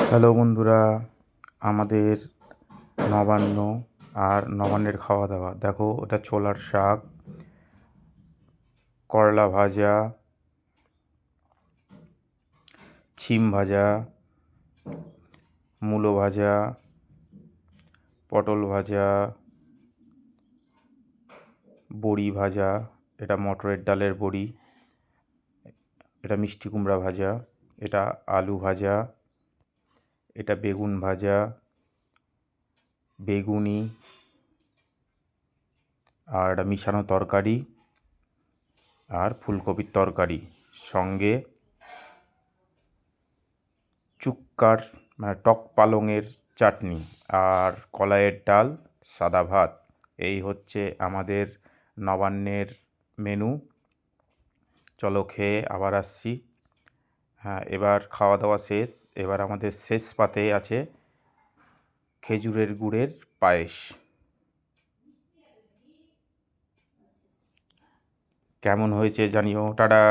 Hello বন্ধুরা, আমাদের নবান্ন আর নবান্নের খাওয়া দাওয়া দেখো। ওটা ছোলার শাক, করলা ভাজা, ছিম ভাজা, মূলো ভাজা, পটল ভাজা, বড়ি ভাজা, এটা মটরের ডালের বড়ি, এটা মিষ্টি কুমড়া ভাজা, এটা আলু ভাজা, এটা বেগুন ভাজা, বেগুনি, আর এটা মিশানো তরকারি, আর ফুলকপির তরকারি, সঙ্গে চুক্কার মানে টক পালংয়ের চাটনি, আর কলাইয়ের ডাল, সাদা ভাত। এই হচ্ছে আমাদের নবান্নের মেনু। চলো খেয়ে আবার আসছি। হ্যাঁ, এবার খাওয়া দাওয়া শেষ। এবার আমাদের শেষ পাতে আছে খেজুরের গুড়ের পায়েস। কেমন হয়েছে জানিও। টাটা।